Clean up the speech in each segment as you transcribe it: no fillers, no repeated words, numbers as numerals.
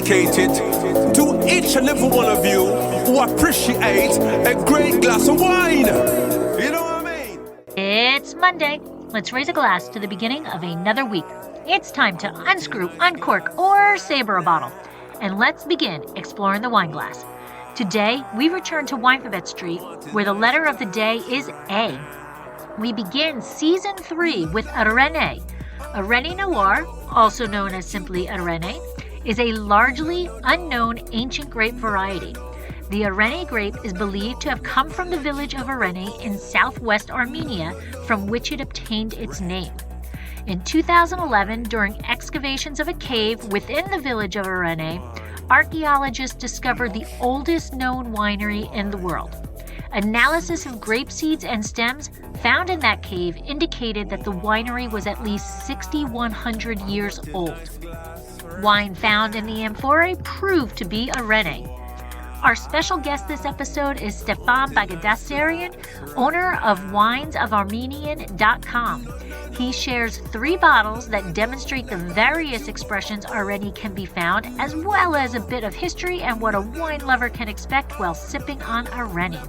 dedicated to each and every one of you who appreciate a great glass of wine. You know what I mean? It's Monday. Let's raise a glass to the beginning of another week. It's time to unscrew, uncork, or saber a bottle. And let's begin exploring the wine glass. Today, we return to Winephabet Street, where the letter of the day is A. We begin Season 3 with Areni. Areni Noir, also known as simply Areni, is a largely unknown ancient grape variety. The Areni grape is believed to have come from the village of Areni in southwest Armenia, from which it obtained its name. In 2011, during excavations of a cave within the village of Areni, archaeologists discovered the oldest known winery in the world. Analysis of grape seeds and stems found in that cave indicated that the winery was at least 6,100 years old. Wine found in the amphorae proved to be Areni. Our special guest this episode is Stepan Baghdassarian, owner of Wines of Armenian.com. He shares 3 bottles that demonstrate the various expressions Areni can be found, as well as a bit of history and what a wine lover can expect while sipping on Areni.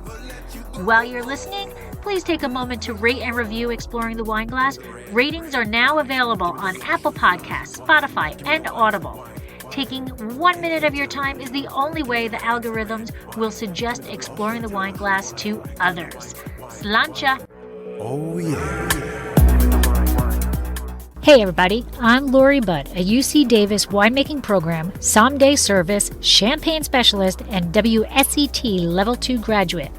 While you're listening, please take a moment to rate and review Exploring the Wine Glass. Ratings are now available on Apple Podcasts, Spotify, and Audible. Taking 1 minute of your time is the only way the algorithms will suggest Exploring the Wine Glass to others. Slancha! Oh yeah. Hey everybody, I'm Lori Budd, a UC Davis winemaking program, someday service, champagne specialist, and WSET Level 2 graduate.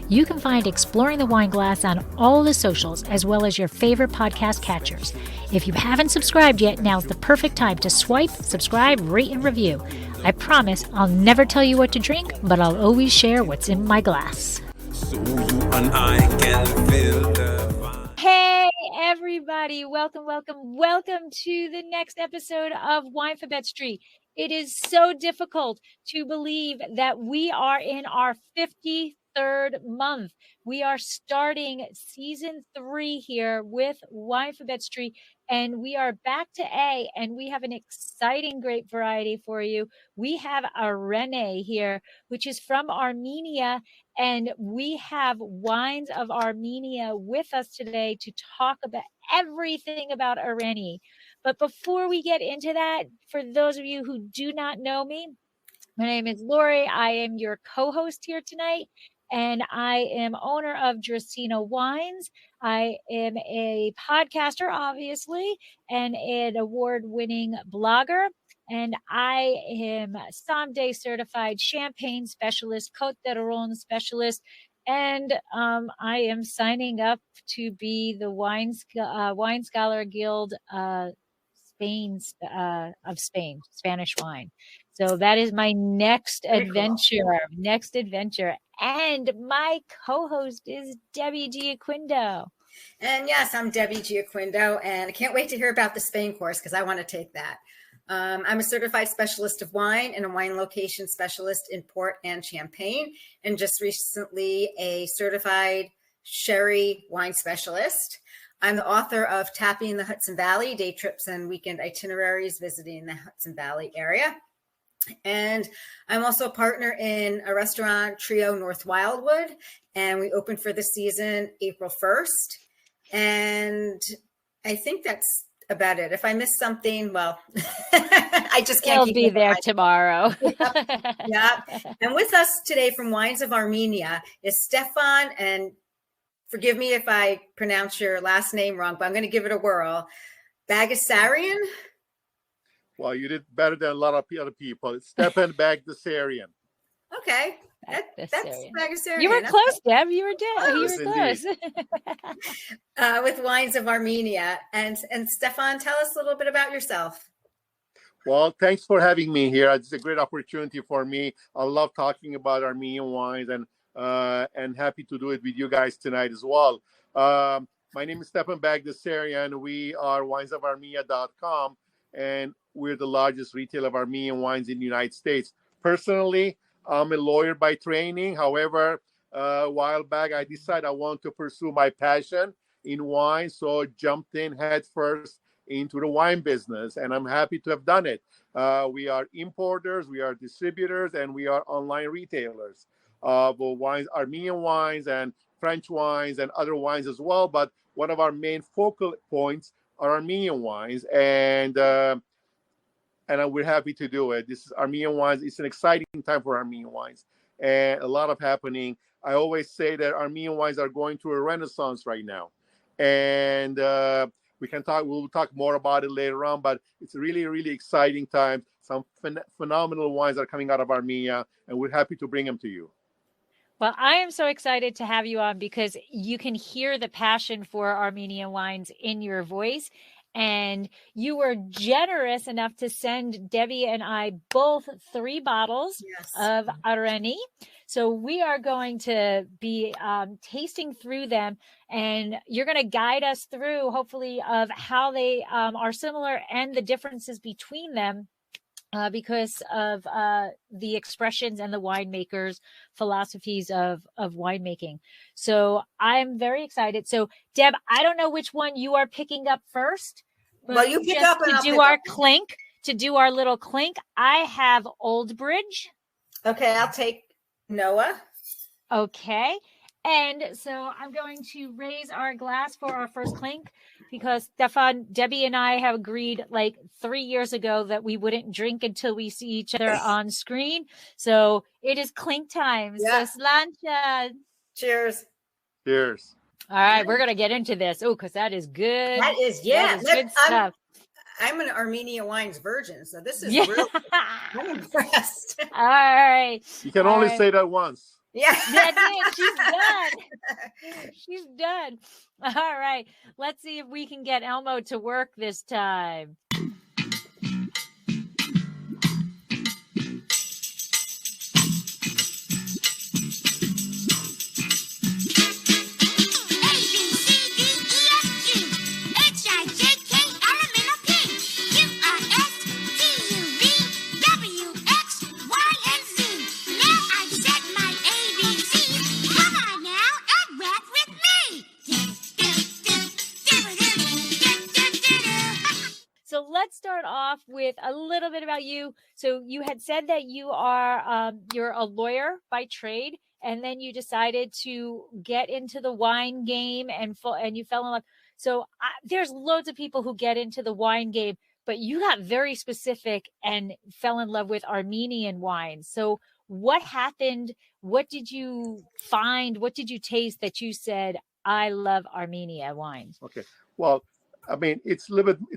You can find Exploring the Wine Glass on all the socials, as well as your favorite podcast catchers. If you haven't subscribed yet, now's the perfect time to swipe, subscribe, rate, and review. I promise I'll never tell you what to drink, but I'll always share what's in my glass. So you and I can feel the vibe. Hey everybody, welcome to the next episode of Winephabet Street. It is so difficult to believe that we are in our 53rd month. We are starting Season 3 here with Winephabet Street, and we are back to A, and we have an exciting grape variety for you. We have Areni here, which is from Armenia, and we have Wines of Armenia with us today to talk about everything about Areni. But before we get into that, for those of you who do not know me, my name is Lori. I am your co-host here tonight, and I am owner of Dracena Wines. I am a podcaster, obviously, and an award-winning blogger. And I am someday certified champagne specialist, Côte d'Aron specialist, and I am signing up to be the Wine Scholar Guild of Spain, Spanish wine. So that is my next adventure. And my co-host is Debbie Giaquindo. And yes, I'm Debbie Giaquindo, and I can't wait to hear about the Spain course because I want to take that. I'm a certified specialist of wine and a wine location specialist in port and champagne, and just recently a certified sherry wine specialist. I'm the author of Tapping the Hudson Valley, Day Trips and Weekend Itineraries Visiting the Hudson Valley Area. And I'm also a partner in a restaurant, Trio North Wildwood, and we opened for the season April 1st. And I think that's about it. If I missed something, well, I just can't. He'll be there tomorrow. Yeah. And with us today from Wines of Armenia is Stepan, and forgive me if I pronounce your last name wrong, but I'm going to give it a whirl. Baghdassarian? Well, you did better than a lot of other people. It's Stepan Baghdassarian. Okay. That's Baghdassarian. You were close, Deb. You were close. With Wines of Armenia. And Stepan, tell us a little bit about yourself. Well, thanks for having me here. It's a great opportunity for me. I love talking about Armenian wines, and happy to do it with you guys tonight as well. My name is Stepan Baghdassarian. We are winesofarmenia.com, and we're the largest retailer of Armenian wines in the United States. Personally, I'm a lawyer by training. However, a while back, I decided I want to pursue my passion in wine, so jumped in head first into the wine business, and I'm happy to have done it. We are importers, we are distributors, and we are online retailers of wines, Armenian wines and French wines and other wines as well. But one of our main focal points are Armenian wines, and we're happy to do it. This is Armenian wines. It's an exciting time for Armenian wines, and a lot of happening. I always say that Armenian wines are going through a renaissance right now, and we'll talk more about it later on. But it's a really, really exciting time. Some phenomenal wines are coming out of Armenia, and we're happy to bring them to you. Well, I am so excited to have you on because you can hear the passion for Armenian wines in your voice. And you were generous enough to send Debbie and I both 3 bottles of Areni. So we are going to be tasting through them, and you're going to guide us through, hopefully, of how they are similar and the differences between them. Because of the expressions and the winemakers' philosophies of winemaking. So I'm very excited. So Deb, I don't know which one you are picking up first. Well, you pick up and to I'll do pick our up. clink, to do our little clink. I have Old Bridge. Okay, I'll take Noah. Okay. And so I'm going to raise our glass for our first clink because Stepan, Debbie and I have agreed like 3 years ago that we wouldn't drink until we see each other on screen. So it is clink time. Yeah. So slancha. Cheers. Cheers. All right, we're going to get into this. Oh, because that is good. That is, good stuff. I'm an Armenia wines virgin, so this is really, I'm impressed. All right. You can only say that once. Yeah. That's it. She's done. She's done. All right. Let's see if we can get Elmo to work this time. So let's start off with a little bit about you. So you had said that you are you're a lawyer by trade, and then you decided to get into the wine game and you fell in love. So there's loads of people who get into the wine game, but you got very specific and fell in love with Armenian wines. So what happened? What did you find? What did you taste that you said, I love Armenia wines? Okay. Well, I mean, it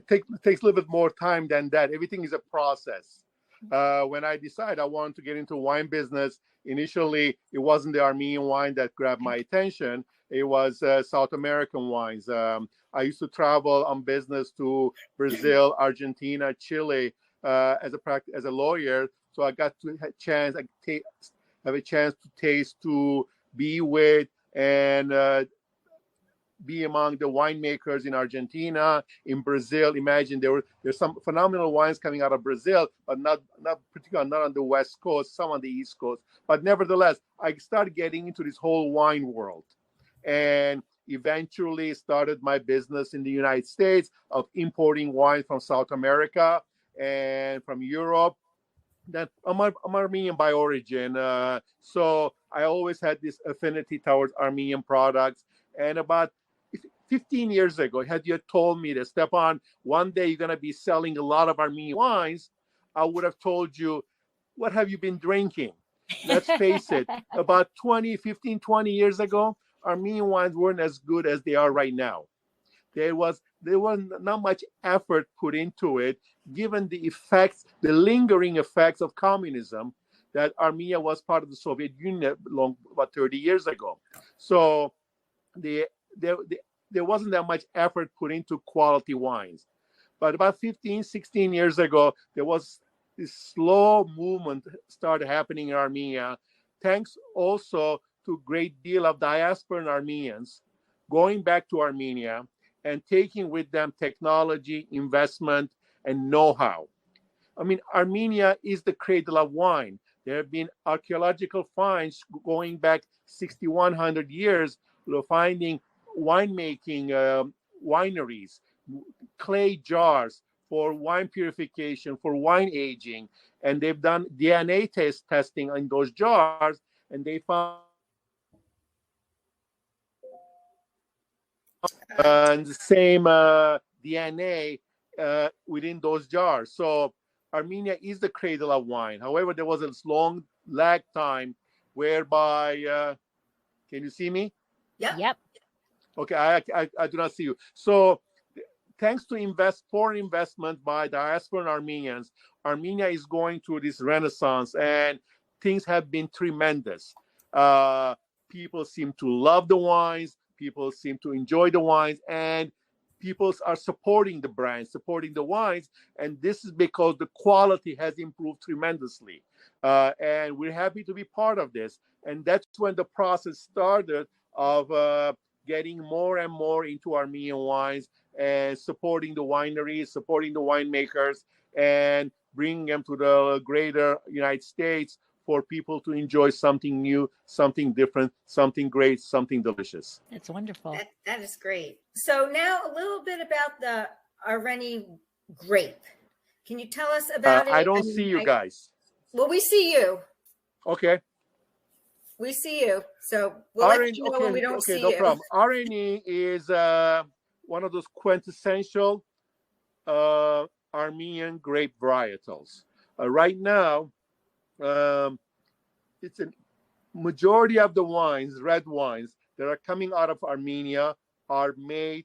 takes a little bit more time than that. Everything is a process. When I decided I wanted to get into wine business, initially it wasn't the Armenian wine that grabbed my attention. It was South American wines. I used to travel on business to Brazil, Argentina, Chile as a lawyer. So I got to have a chance to taste, to be with, and be among the winemakers in Argentina, in Brazil. Imagine there's some phenomenal wines coming out of Brazil, but not particularly not on the West Coast, some on the East Coast. But nevertheless, I started getting into this whole wine world, and eventually started my business in the United States of importing wine from South America and from Europe. That I'm Armenian by origin, so I always had this affinity towards Armenian products. And about 15 years ago, had you told me that, Stepan, one day you're going to be selling a lot of Armenian wines, I would have told you, what have you been drinking? Let's face it, about 15, 20 years ago, Armenian wines weren't as good as they are right now. There was not much effort put into it, given the effects, the lingering effects of communism, that Armenia was part of the Soviet Union about 30 years ago. So there wasn't that much effort put into quality wines. But about 15, 16 years ago, there was this slow movement started happening in Armenia, thanks also to a great deal of diasporan Armenians going back to Armenia and taking with them technology, investment, and know-how. I mean, Armenia is the cradle of wine. There have been archaeological finds going back 6,100 years, finding winemaking wineries. clay jars for wine purification, for wine aging, and they've done DNA testing in those jars, and they found the same DNA within those jars. So Armenia is the cradle of wine. However, there was a long lag time whereby, can you see me? Yep. Okay, I do not see you. So thanks to foreign investment by diasporan Armenians, Armenia is going through this renaissance, and things have been tremendous. People seem to love the wines, people seem to enjoy the wines, and people are supporting the brands, supporting the wines, and this is because the quality has improved tremendously. And we're happy to be part of this. And that's when the process started of getting more and more into Armenian wines and supporting the wineries, supporting the winemakers, and bringing them to the greater United States for people to enjoy something new, something different, something great, something delicious. That's wonderful. That is great. So now a little bit about the Areni grape. Can you tell us about it? I don't see you guys. Well, we see you. Okay. We see you. So we'll let you know when we don't see no you. problem. Areni is one of those quintessential Armenian grape varietals. Right now, it's a majority of the wines, red wines, that are coming out of Armenia are made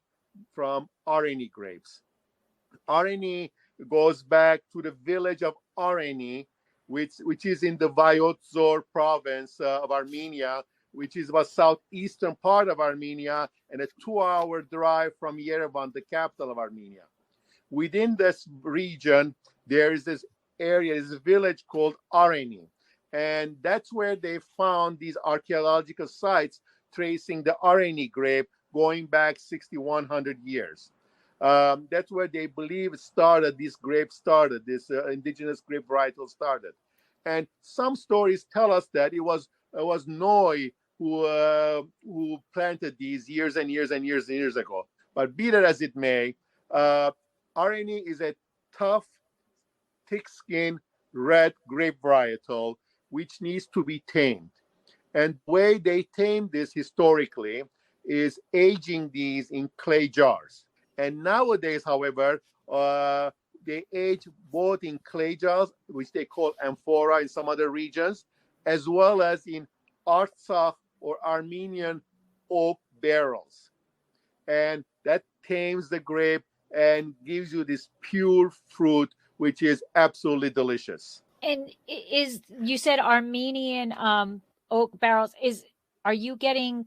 from Areni grapes. Areni goes back to the village of Areni, which is in the Vayotzor province of Armenia, which is about southeastern part of Armenia and a 2-hour drive from Yerevan, the capital of Armenia. Within this region, there is this area, this village called Areni. And that's where they found these archaeological sites tracing the Areni grape going back 6,100 years. That's where they believe this indigenous grape varietal started. And some stories tell us that it was Noi who planted these years and years and years and years ago. But be that as it may, Areni is a tough, thick-skinned, red grape varietal which needs to be tamed. And the way they tame this historically is aging these in clay jars. And nowadays, however, they age both in clay jars, which they call amphorae in some other regions, as well as in Artsakh or Armenian oak barrels. And that tames the grape and gives you this pure fruit, which is absolutely delicious. And you said Armenian oak barrels. Are you getting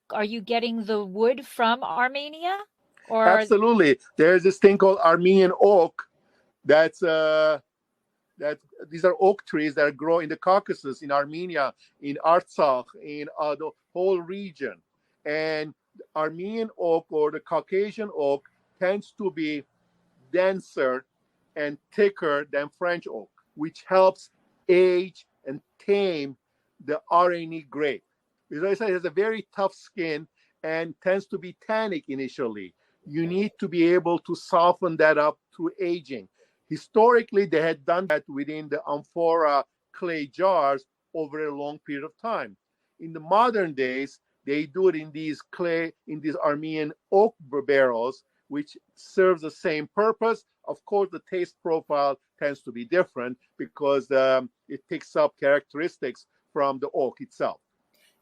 the wood from Armenia? Or absolutely, there's this thing called Armenian oak. These are oak trees that grow in the Caucasus, in Armenia, in Artsakh, in the whole region. And Armenian oak or the Caucasian oak tends to be denser and thicker than French oak, which helps age and tame the Areni grape. Because I said, it has a very tough skin and tends to be tannic initially. You need to be able to soften that up through aging. Historically, they had done that within the amphora clay jars over a long period of time. In the modern days, they do it in these Armenian oak barrels, which serves the same purpose. Of course, the taste profile tends to be different because it picks up characteristics from the oak itself.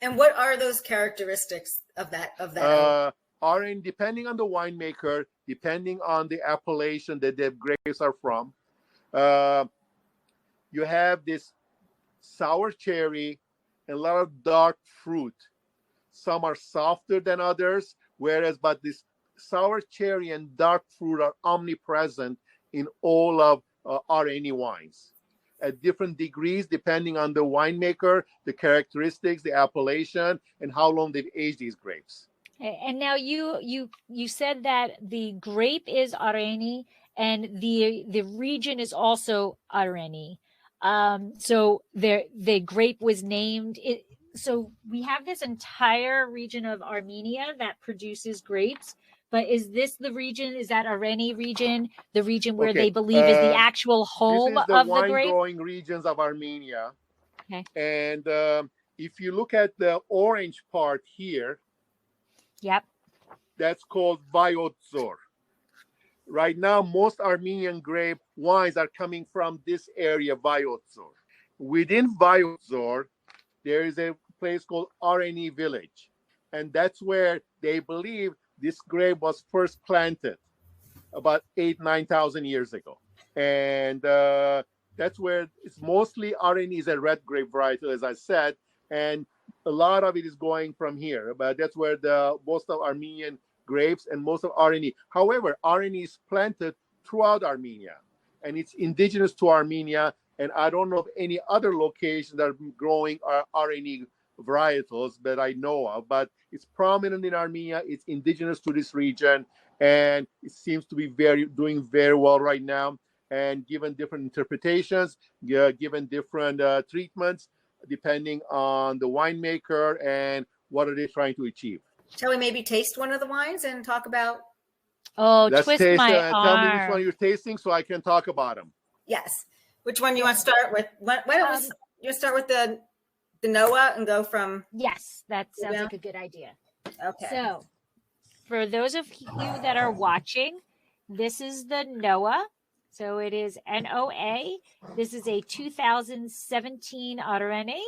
And what are those characteristics of that oak? Areni, depending on the winemaker, depending on the appellation that the grapes are from, you have this sour cherry and a lot of dark fruit. Some are softer than others, but this sour cherry and dark fruit are omnipresent in all of Areni wines at different degrees, depending on the winemaker, the characteristics, the appellation, and how long they've aged these grapes. And now you said that the grape is Areni and the region is also Areni. So the grape was named. So we have this entire region of Armenia that produces grapes, But is this the region? Is that Areni region, the region where Okay, they believe is the actual This home is the of the wine grape? growing regions of Armenia. Okay. And if you look at the orange part here, Yep. that's called Vayotzor. Right now, most Armenian grape wines are coming from this area, Vayotzor. Within Vayotzor, there is a place called Areni village. And that's where they believe this grape was first planted about 9,000 years ago. And that's where it's mostly Areni is a red grape variety, as I said. And a lot of it is going from here. But that's where the most of Armenian grapes and most of Areni. However, Areni is planted throughout Armenia. And it's indigenous to Armenia. And I don't know of any other locations that are growing Areni varietals that I know of, but it's prominent in Armenia. It's indigenous to this region, and it seems to be doing very well right now. And given different interpretations, given different treatments, depending on the winemaker and what are they trying to achieve. Shall we maybe taste one of the wines and talk about? Oh, Let's twist taste. my Tell me which arm. one you're tasting, so I can talk about them. Yes. Which one you want to start with? Why don't you start with the Noah and go from? Yes, that sounds like a good idea. Okay. So, for those of you that are watching, this is the Noah. So it is NOA. This is a 2017 Areni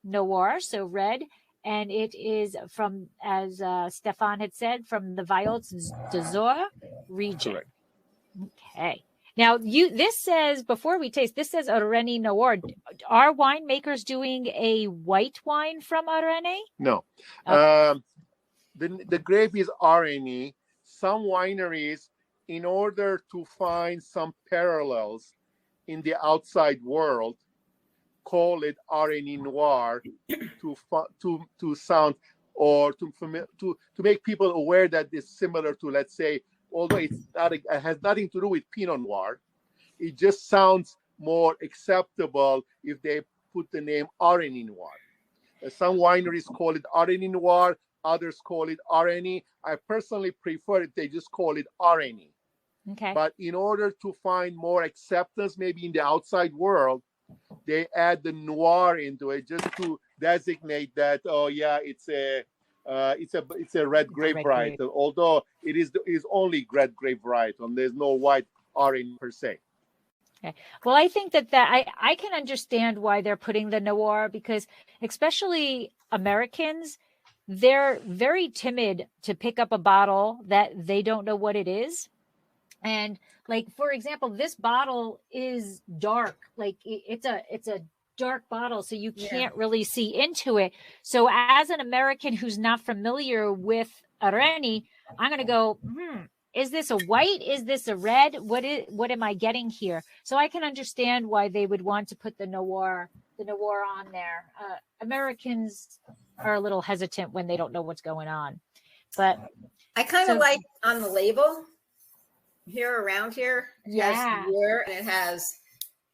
Noir, so red. And it is from, as Stepan had said, from the Vayotzor region. Correct. Okay. Now, this says, before we taste, this says Areni Noir. Are winemakers doing a white wine from Areni? No. Okay. The grape is Areni. Some wineries, in order to find some parallels in the outside world, call it Areni Noir to sound or to make people aware that it's similar to, let's say, although it has nothing to do with Pinot Noir, it just sounds more acceptable if they put the name Areni Noir. Some wineries call it Areni Noir, others call it Areni. I personally prefer if they just call it Areni. Okay. But in order to find more acceptance, maybe in the outside world, they add the noir into it just to designate that, oh yeah, it's a red grape varietal. Although it is only red grape varietal, and there's no white Areni per se. Okay. Well, I think that I can understand why they're putting the Noir, because especially Americans, they're very timid to pick up a bottle that they don't know what it is. And like, for example, this bottle is dark. Like it's a dark bottle, so you can't really see into it. So as an American who's not familiar with Areni, I'm going to go, is this a white? Is this a red? What am I getting here? So I can understand why they would want to put the Noir on there. Americans are a little hesitant when they don't know what's going on. But I kind of like on the label here around here. It has the year, and it has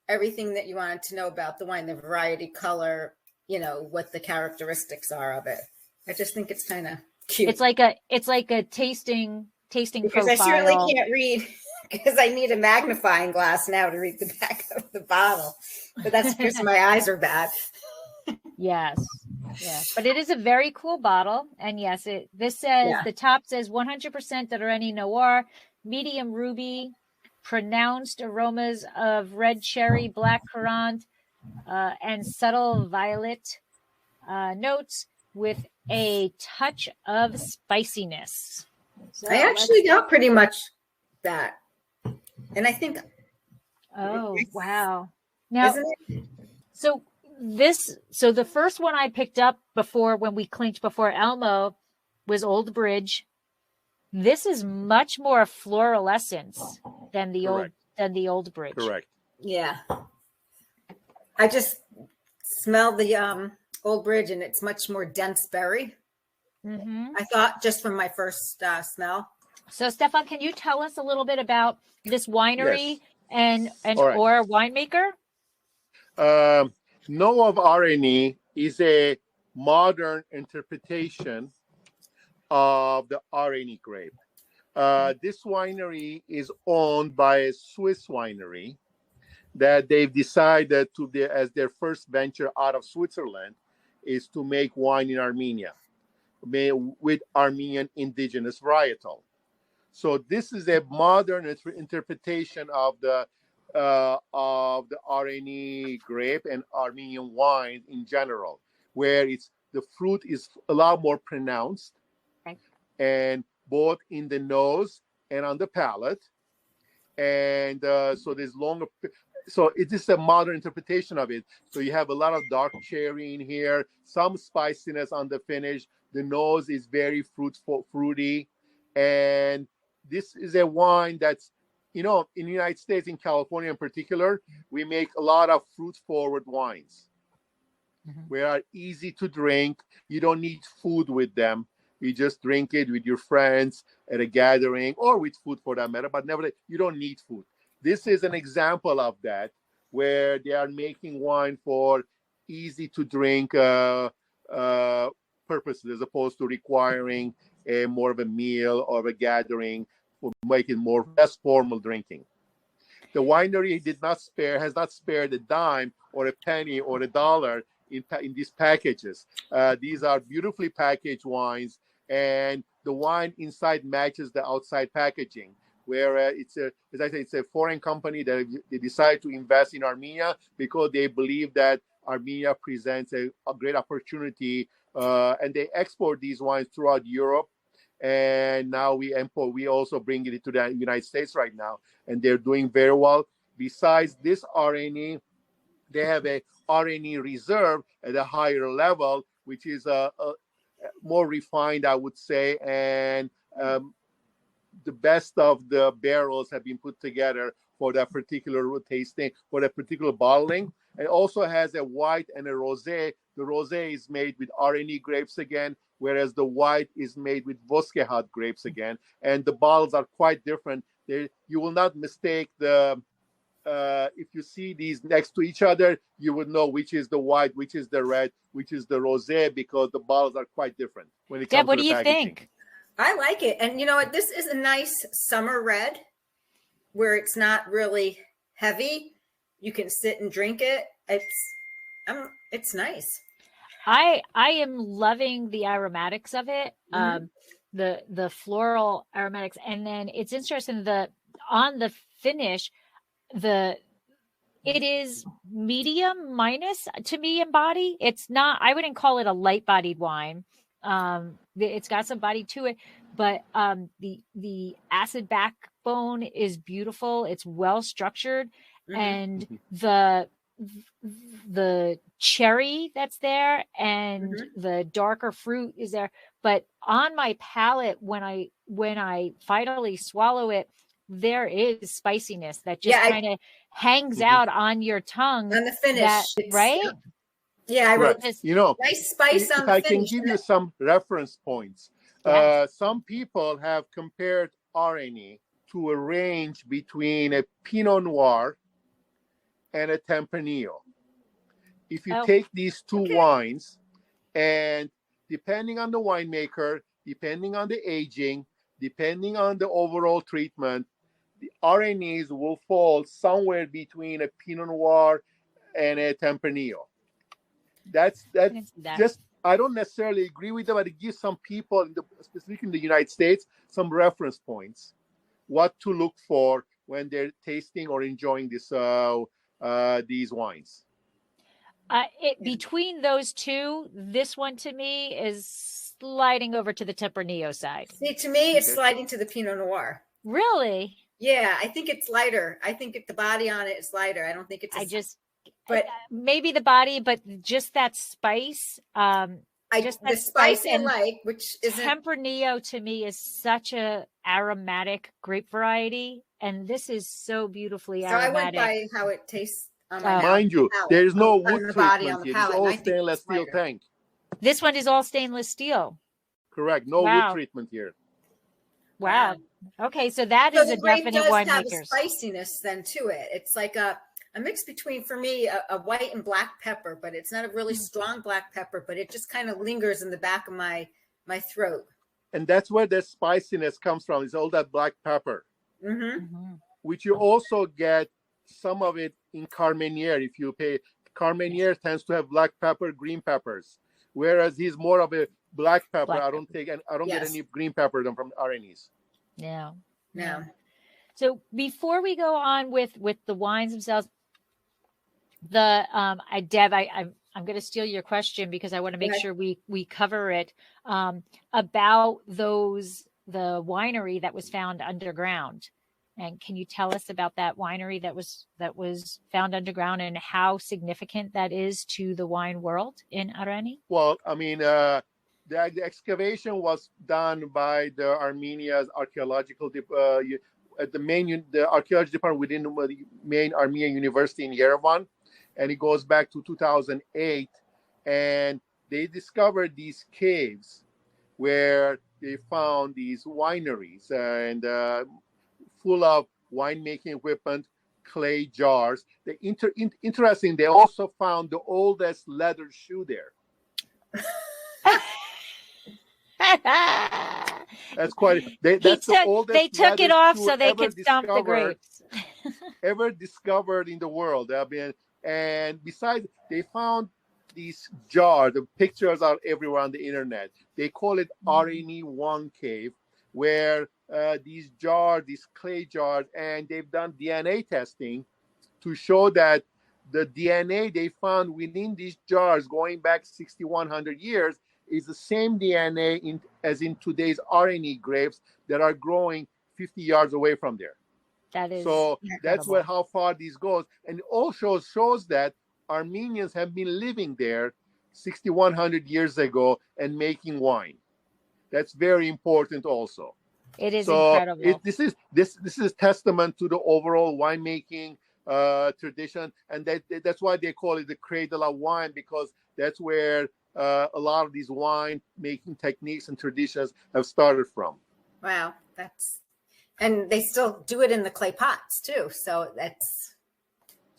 everything that you wanted to know about the wine, the variety, color, what the characteristics are of it. I just think it's kind of cute. It's like a tasting because profile. I certainly can't read because I need a magnifying glass now to read the back of the bottle. But that's because my eyes are bad. Yes. But it is a very cool bottle. And yes, this says the top says 100% Areni Noir, medium ruby, pronounced aromas of red cherry, black currant, and subtle violet notes with a touch of spiciness. So I actually got pretty much that. And I think. Oh, wow. Now, isn't it? So the first one I picked up before when we clinked before Elmo was Old Bridge. This is much more fluorescence than the old Bridge. Correct. Yeah. I just smelled the Old Bridge, and it's much more dense berry. Mm-hmm. I thought just from my first smell. So, Stepan, can you tell us a little bit about this winery and right. or winemaker? Noah of Areni is a modern interpretation of the Areni grape. This winery is owned by a Swiss winery that they've decided to, as their first venture out of Switzerland, is to make wine in Armenia with Armenian indigenous varietal. So this is a modern interpretation of the Areni grape and Armenian wine in general, where the fruit is a lot more pronounced, right, and both in the nose and on the palate, and so there's longer. So it is a modern interpretation of it. So you have a lot of dark cherry in here, some spiciness on the finish. The nose is very fruity, and this is a wine that's, in the United States, in California in particular, we make a lot of fruit-forward wines. They are easy to drink. You don't need food with them. You just drink it with your friends at a gathering, or with food for that matter, but nevertheless, you don't need food. This is an example of that, where they are making wine for easy to drink purposes, as opposed to requiring more of a meal or a gathering, for making more less formal drinking. The winery has not spared a dime or a penny or a dollar in these packages. These are beautifully packaged wines, and the wine inside matches the outside packaging. Where as I say, it's a foreign company that they decide to invest in Armenia because they believe that Armenia presents a great opportunity, and they export these wines throughout Europe. And now we also bring it to the United States right now, and they're doing very well. Besides this Areni, they have a Areni Reserve at a higher level, which is more refined, I would say, and the best of the barrels have been put together for that particular tasting, for that particular bottling. It also has a white and a rosé. The rosé is made with Areni grapes again, whereas the white is made with Voskehat grapes again. And the bottles are quite different. You will not mistake if you see these next to each other, you would know which is the white, which is the red, which is the rosé, because the bottles are quite different when it comes Deb, what to do the you packaging. think? I like it. And you know what? This is a nice summer red where it's not really heavy. You can sit and drink it. It's nice. I am loving the aromatics of it. The floral aromatics. And then it's interesting on the finish, it is medium minus to me in body. It's not, I wouldn't call it a light bodied wine. It's got some body to it, but the acid backbone is beautiful. It's well structured, and the cherry that's there and the darker fruit is there. But on my palate, when I finally swallow it, there is spiciness that just kind of hangs out on your tongue on the finish, right? Yeah, I wrote this. Nice spice on the finish. I can give you some reference points. Yes. Some people have compared Areni to a range between a Pinot Noir and a Tempranillo. If you take these two wines, and depending on the winemaker, depending on the aging, depending on the overall treatment, the Arenis will fall somewhere between a Pinot Noir and a Tempranillo. That's just, I don't necessarily agree with them, but it gives some people, specifically in the United States, some reference points, what to look for when they're tasting or enjoying these wines. Between those two, this one to me is sliding over to the Tempranillo side. See, to me, it's sliding to the Pinot Noir. Really? Yeah, I think it's lighter. I think the body on it is lighter. I don't think it's. But maybe the body, but just that spice. The spice I like, which is Tempranillo to me is such a aromatic grape variety, and this is so beautifully aromatic. So I went by how it tastes. Mind you, there's no wood treatment here. It's all stainless steel tank. This one is all stainless steel. Correct. No wood treatment here. Wow. Okay, so that is a definite winemaker. Have a spiciness then to it. It's like a mix between, for me, a white and black pepper, but it's not a really strong black pepper, but it just kind of lingers in the back of my throat. and that's where the spiciness comes from. It's all that black pepper, Mhm. which you also get some of it in Carmenere. If you pay, Carmenere tends to have black pepper, green peppers, whereas he's more of a black pepper. Black I don't get Yes. any green pepper from Arenis. Yeah. No. So before we go on with the wines themselves, Deb, I'm going to steal your question because I want to make sure we cover it about the winery that was found underground. And can you tell us about that winery that was found underground and how significant that is to the wine world in Areni? Well, I mean, the excavation was done by the Armenia's archaeological at the archaeology department within the main Armenian University in Yerevan, and it goes back to 2008, and they discovered these caves where they found these wineries and full of winemaking equipment, clay jars. Interesting, they also found the oldest leather shoe there. That's quite. The oldest. They took it off so they could stomp the grapes. Ever discovered in the world. I mean, and besides, they found these jars. The pictures are everywhere on the internet. They call it Areni One Cave, where these clay jars, and they've done DNA testing to show that the DNA they found within these jars going back 6,100 years is the same DNA as in today's Areni grapes that are growing 50 yards away from there. That is so incredible. That's how far this goes. And it also shows that Armenians have been living there 6,100 years ago and making wine. That's very important also. It is incredible. This is testament to the overall winemaking tradition, and that's why they call it the cradle of wine, because that's where a lot of these wine making techniques and traditions have started from. Wow, and they still do it in the clay pots too. So that's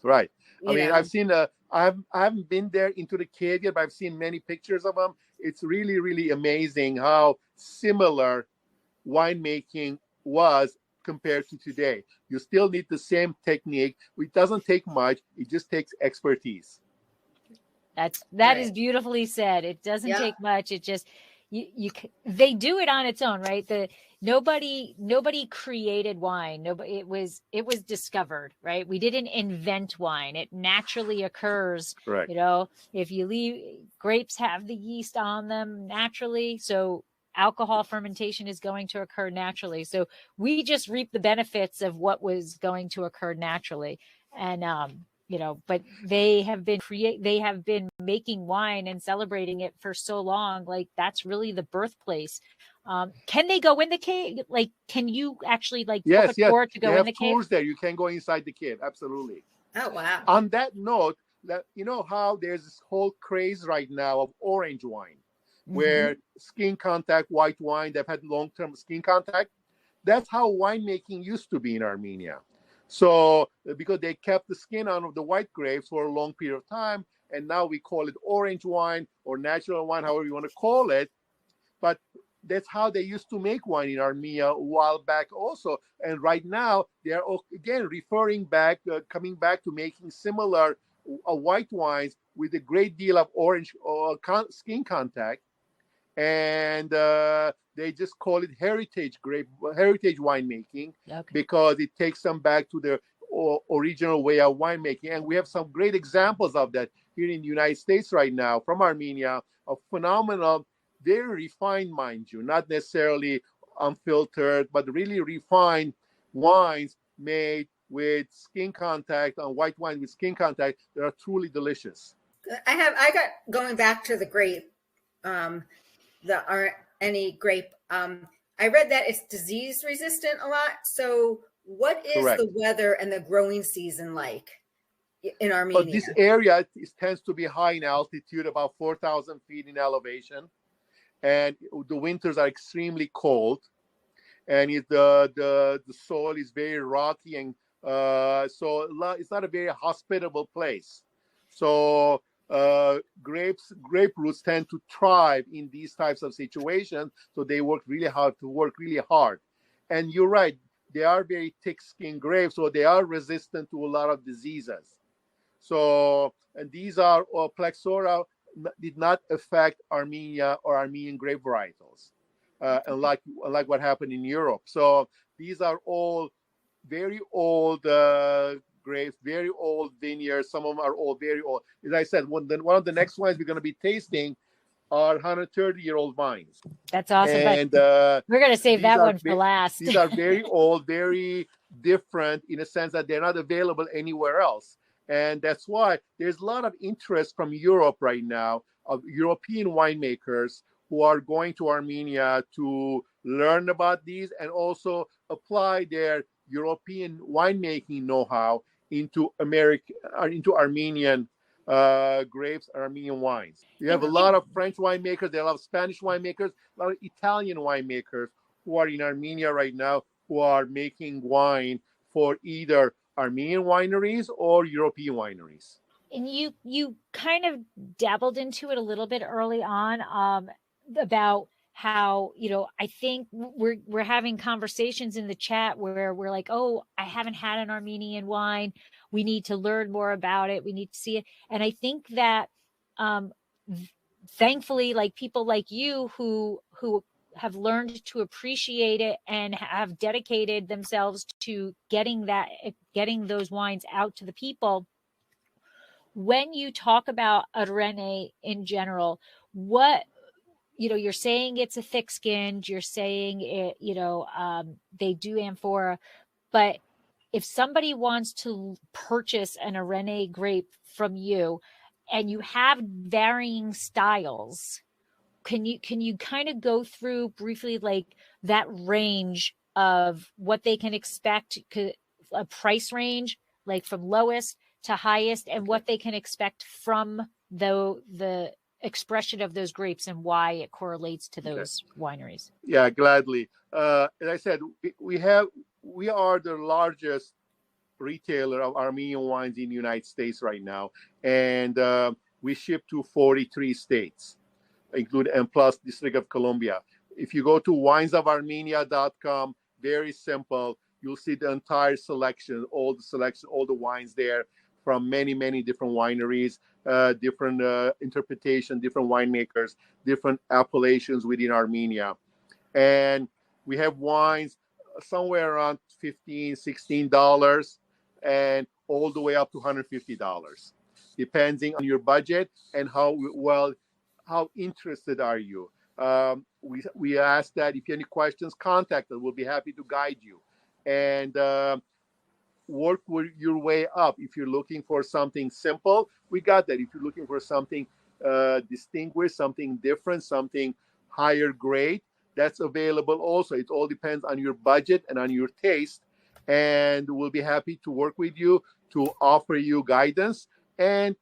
right. I mean, I've seen I haven't been there into the cave yet, but I've seen many pictures of them. It's really, really amazing how similar winemaking was compared to today. You still need the same technique. It doesn't take much. It just takes expertise. That is beautifully said. It doesn't take much. It just they do it on its own, right? Nobody created wine. It was discovered, right? We didn't invent wine. It naturally occurs. Right. You know, if you leave, grapes have the yeast on them naturally, so alcohol fermentation is going to occur naturally. So we just reap the benefits of what was going to occur naturally. And but they have been making wine and celebrating it for so long. Like, that's really the birthplace. Can they go in the cave? Like, can you actually book a tour to go in the cave? Tours there. You can go inside the cave. Absolutely. Oh, wow. On that note, you know how there's this whole craze right now of orange wine, where skin contact, white wine, they've had long-term skin contact. That's how winemaking used to be in Armenia. So because they kept the skin on of the white grapes for a long period of time, and now we call it orange wine or natural wine, however you want to call it. But that's how they used to make wine in Armenia a while back also. And right now, they are again coming back to making similar white wines with a great deal of orange skin contact. And they just call it heritage winemaking, because it takes them back to the original way of winemaking. And we have some great examples of that here in the United States right now from Armenia, a phenomenal, very refined, mind you, not necessarily unfiltered, but really refined wines made with skin contact, on white wine with skin contact, that are truly delicious. I got going back to the grape, the Areni grape. I read that it's disease resistant a lot. So what is the weather and the growing season like in Armenia? But this area tends to be high in altitude, about 4,000 feet in elevation. And the winters are extremely cold. And the soil is very rocky. And so it's not a very hospitable place. So grape roots tend to thrive in these types of situations, so they work really hard. And you're right, they are very thick-skinned grapes, so they are resistant to a lot of diseases. So, and these are Plexora did not affect Armenia or Armenian grape varietals, unlike what happened in Europe. So these are all very old grapes, very old vineyards. Some of them are all very old. As I said, one of the next wines we're going to be tasting are 130-year-old vines. That's awesome. And but we're going to save that one for last. These are very old, very different in a sense that they're not available anywhere else. And that's why there's a lot of interest from Europe right now of European winemakers who are going to Armenia to learn about these and also apply their European winemaking know-how into Armenian grapes, Armenian wines. You have a lot of French winemakers, there are a lot of Spanish winemakers, a lot of Italian winemakers who are in Armenia right now who are making wine for either Armenian wineries or European wineries. And you kind of dabbled into it a little bit early on about how, I think we're having conversations in the chat where we're like, oh, I haven't had an Armenian wine. We need to learn more about it. We need to see it. And I think that thankfully, like people like you who have learned to appreciate it and have dedicated themselves to getting those wines out to the people. When you talk about Areni in general, what, you're saying it's a thick skinned, you're saying it, they do amphora, but if somebody wants to purchase an Areni grape from you and you have varying styles, can you kind of go through briefly like that range of what they can expect, a price range, like from lowest to highest, and what they can expect from the expression of those grapes and why it correlates to those wineries? Yeah, gladly. As I said, we are the largest retailer of Armenian wines in the United States right now, and we ship to 43 states, and plus District of Columbia. If you go to winesofarmenia.com, very simple, you'll see the entire selection, all the wines there from many, many different wineries, different interpretation, different winemakers, different appellations within Armenia. And we have wines somewhere around $15, $16 and all the way up to $150, depending on your budget and how interested are you. We ask that if you have any questions, contact us. We'll be happy to guide you and work your way up. If you're looking for something simple, we got that. If you're looking for something distinguished, something different, something higher grade, that's available also. It all depends on your budget and on your taste, and we'll be happy to work with you to offer you guidance and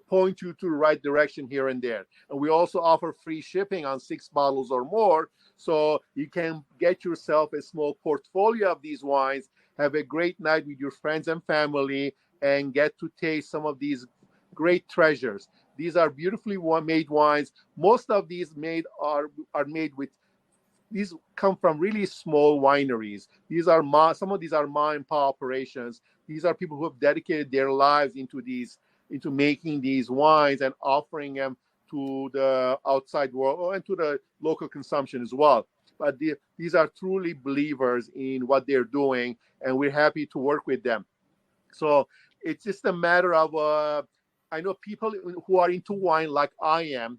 point you to the right direction here and there. And we also offer free shipping on 6 bottles or more, so you can get yourself a small portfolio of these wines, have a great night with your friends and family, and get to taste some of these great treasures. These are beautifully made wines. Most of these are made with, these come from really small wineries. Some of these are ma and pa operations. These are people who have dedicated their lives into making these wines and offering them to the outside world and to the local consumption as well. But these are truly believers in what they're doing, and we're happy to work with them. So it's just a matter of, I know people who are into wine like I am,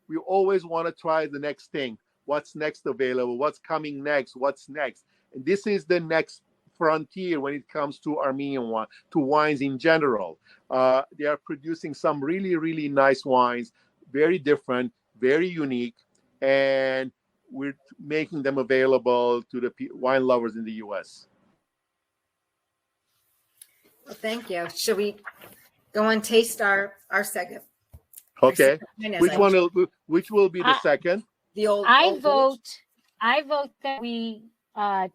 we always want to try the next thing. What's next available? What's coming next? What's next? And this is the next frontier when it comes to Armenian wine, to wines in general. They are producing some really, really nice wines, very different, very unique, and we're making them available to the wine lovers in the U.S. Well, thank you. Should we go and taste our second? Okay. Which will be the second? The old. I vote that we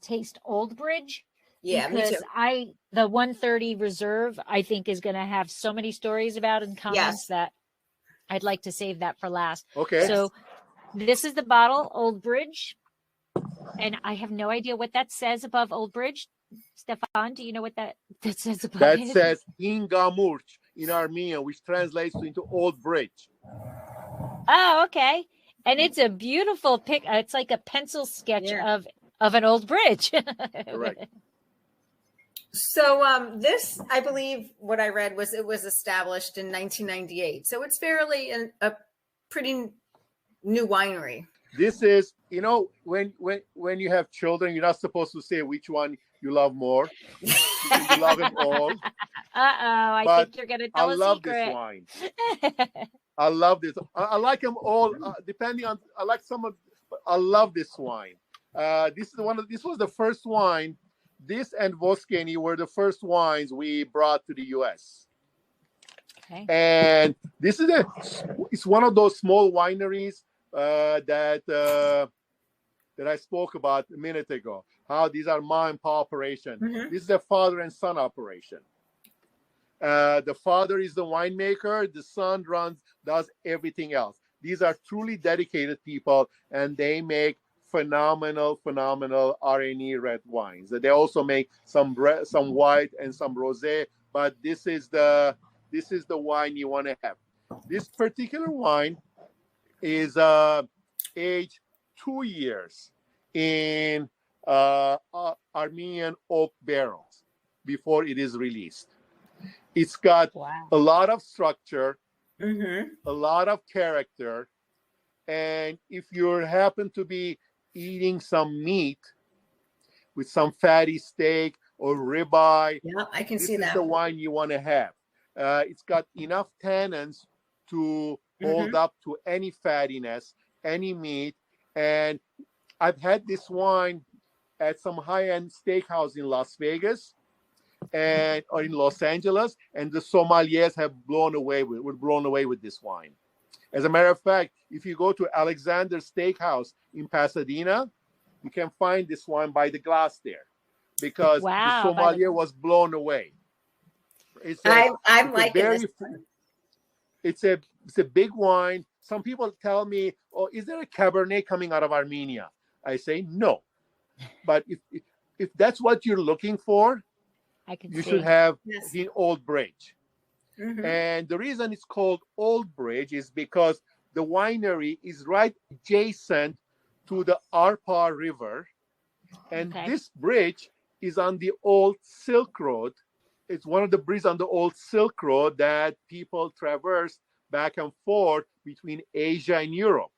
taste Old Bridge. Yeah, because me too. The 130 Reserve, I think, is going to have so many stories about and comments that. I'd like to save that for last. Okay. So this is the bottle, Old Bridge. And I have no idea what that says above Old Bridge. Stefan, do you know what that says above That it? says Ingamurch in Armenian, which translates into Old Bridge. Oh, okay. And it's a beautiful pic. It's like a pencil sketch of an old bridge. Correct. So this, I believe, what I read was it was established in 1998. So it's fairly a pretty new winery. This is, you know, when you have children, you're not supposed to say which one you love more. You love them all. I think you're going to tell a love secret. This wine. I love this. I like them all. Depending on, I like some of. I love this wine. This was the first wine. This and Voskeni were the first wines we brought to the U.S. Okay. And this is it's one of those small wineries that I spoke about a minute ago. How these are mom and pop operation. Mm-hmm. This is a father and son operation. The father is the winemaker. The son does everything else. These are truly dedicated people, and they make phenomenal Areni red wines. They also make some white and some rosé, but this is the wine you want to have. This particular wine is aged 2 years in Armenian oak barrels before it is released. It's got a lot of structure, a lot of character, and if you happen to be eating some meat with some fatty steak or ribeye, I can see that. This is the wine you want to have. It's got enough tannins to hold up to any fattiness, any meat. And I've had this wine at some high-end steakhouse in Las Vegas or in Los Angeles, and the sommeliers were blown away with this wine. As a matter of fact, if you go to Alexander Steakhouse in Pasadena, you can find this wine by the glass there, because the sommelier was blown away. It's a big wine. Some people tell me, "Oh, is there a Cabernet coming out of Armenia?" I say no, but if that's what you're looking for, you should have the Old Bridge. And the reason it's called Old Bridge is because the winery is right adjacent to the Arpa River. And this bridge is on the old Silk Road. It's one of the bridges on the old Silk Road that people traverse back and forth between Asia and Europe.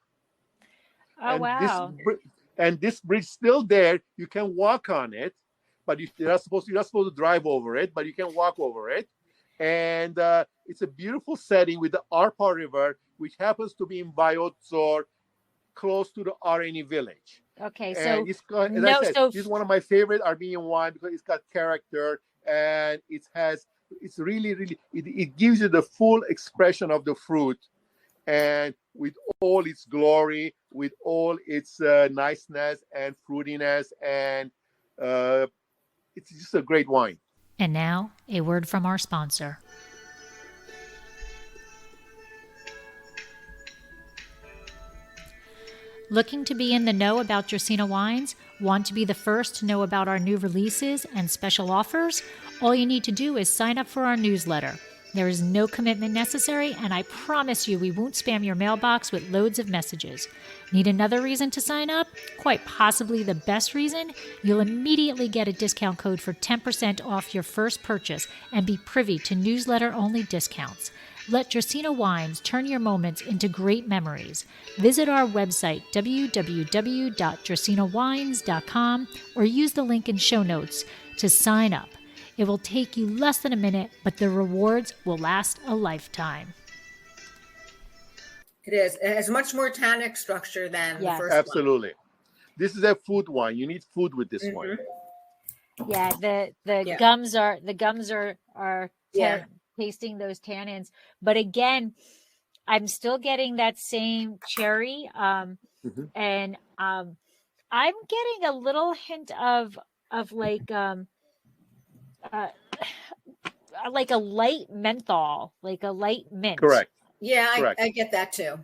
And this bridge is still there. You can walk on it, but you're not supposed to drive over it, but you can walk over it. And it's a beautiful setting with the Arpa River, which happens to be in Vayotzor, close to the Areni village. Okay, and so this is one of my favorite Armenian wine because it's got character, and it gives you the full expression of the fruit, and with all its glory, with all its niceness and fruitiness, and it's just a great wine. And now, a word from our sponsor. Looking to be in the know about Dracaena Wines? Want to be the first to know about our new releases and special offers? All you need to do is sign up for our newsletter. There is no commitment necessary, and I promise you we won't spam your mailbox with loads of messages. Need another reason to sign up? Quite possibly the best reason? You'll immediately get a discount code for 10% off your first purchase and be privy to newsletter-only discounts. Let Dracaena Wines turn your moments into great memories. Visit our website, www.dracaenawines.com, or use the link in show notes to sign up. It will take you less than a minute, but the rewards will last a lifetime. It is. It has much more tannic structure than the first Absolutely. One. This is a food wine. You need food with this wine. Yeah, the gums are tasting those tannins. But again, I'm still getting that same cherry. And I'm getting a little hint of like a light menthol, like a light mint. Correct. Yeah, Correct. I get that too.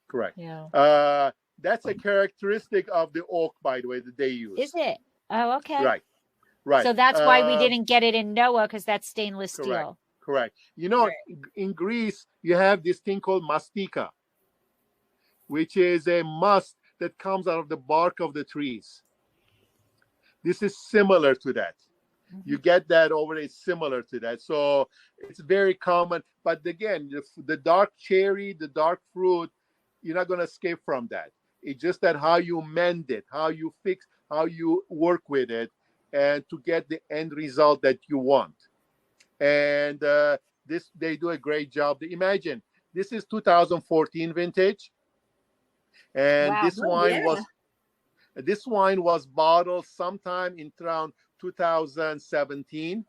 Correct. Yeah. That's a characteristic of the oak, by the way, that they use. Is it? Oh, okay. Right. Right. So that's why we didn't get it in Noah, because that's stainless Correct. steel. Correct. You know, Right. in Greece, you have this thing called mastika, which is a must that comes out of the bark of the trees. This is similar to that. You get that over, it's similar to that. So it's very common. But again, the dark cherry, the dark fruit, you're not going to escape from that. It's just that how you mend it, how you fix, how you work with it, and to get the end result that you want. And they do a great job. Imagine, this is 2014 vintage. And Wow. this wine was bottled sometime in around 2017,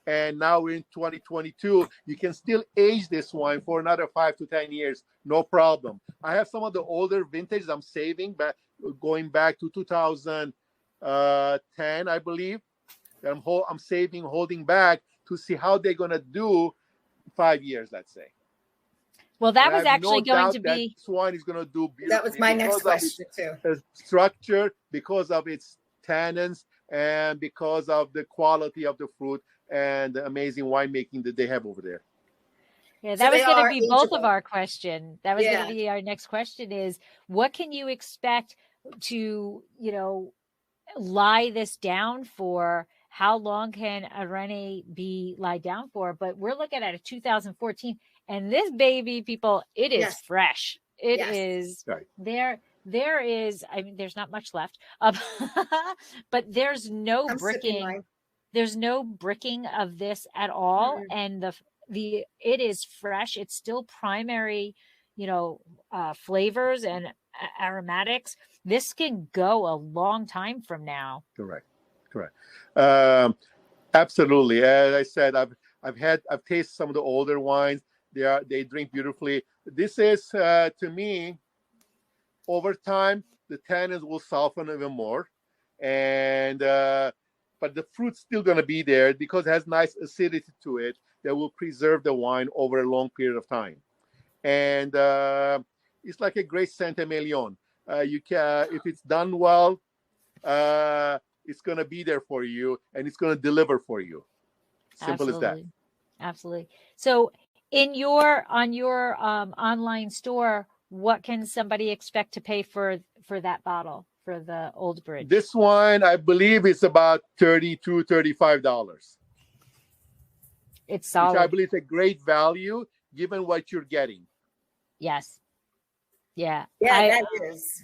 and now we're in 2022. You can still age this wine for another 5 to 10 years, no problem. I have some of the older vintages I'm saving, going back to 2010, I believe. I'm saving, holding back to see how they're gonna do 5 years, let's say. Well, that was actually going to that be. this wine is gonna do beautifully. That was my next question too. Structure, because of its tannins, and because of the quality of the fruit and the amazing winemaking that they have over there. Yeah, So that was they going are to be both of ageable. our question. That was going Yeah. to be our next question is, what can you expect to, lie this down for? How long can Areni be lied down for? But we're looking at a 2014, and this baby, people, it is Yes. fresh. It Yes. is Right. there is, I mean, there's not much left, but there's no I'm sipping bricking. mine. There's no bricking of this at all. Mhm. And it is fresh. It's still primary, flavors and aromatics. This can go a long time from now. Correct. Absolutely. As I said, I've tasted some of the older wines. They drink beautifully. This is to me, over time, the tannins will soften even more, and but the fruit's still going to be there because it has nice acidity to it that will preserve the wine over a long period of time. And it's like a great Saint-Emilion. You can, if it's done well, it's going to be there for you, and it's going to deliver for you. Simple as that. Absolutely. So, on your online store, what can somebody expect to pay for that bottle, for the Old Bridge? This wine, I believe, is about $32, $35. It's solid. Which I believe is a great value given what you're getting. Yes. Yeah. Yeah, that is.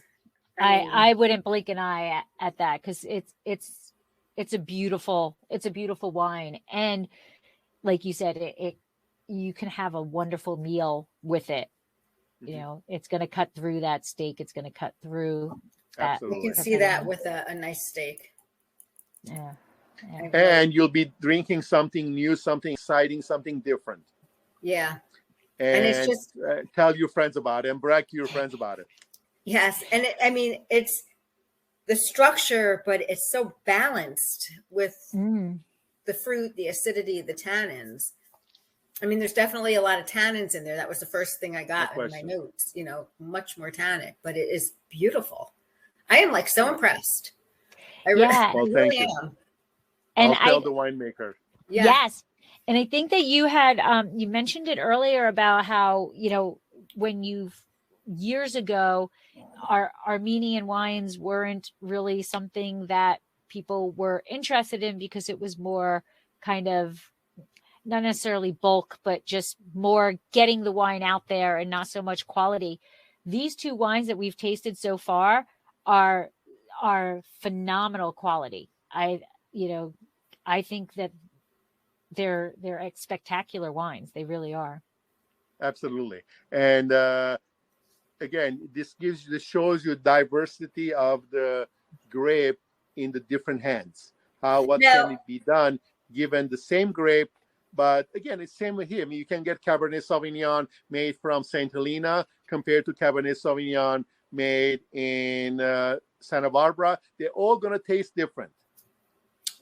I wouldn't blink an eye at that, because it's a beautiful wine, and like you said, you can have a wonderful meal with it. Mm-hmm. It's going to cut through that steak. It's going to cut through that. Absolutely. You can see that with a nice steak. Yeah. And you'll be drinking something new, something exciting, something different. Yeah. And it's just tell your friends about it and brag to your friends about it. Yes. And it's the structure, but it's so balanced with the fruit, the acidity, the tannins. I mean, there's definitely a lot of tannins in there. That was the first thing I got in my notes, much more tannic, but it is beautiful. I am so impressed. I really am. And I'll tell the winemaker. Yeah. Yes. And I think that you had, you mentioned it earlier about how, when years ago, our Armenian wines weren't really something that people were interested in, because it was more kind of, not necessarily bulk, but just more getting the wine out there and not so much quality. These two wines that we've tasted so far are phenomenal quality. I think that they're spectacular wines. They really are. Absolutely. And again, this shows you diversity of the grape in the different hands. What can it be done given the same grape? But again, it's same with here. I mean, you can get Cabernet Sauvignon made from St. Helena compared to Cabernet Sauvignon made in Santa Barbara. They're all going to taste different.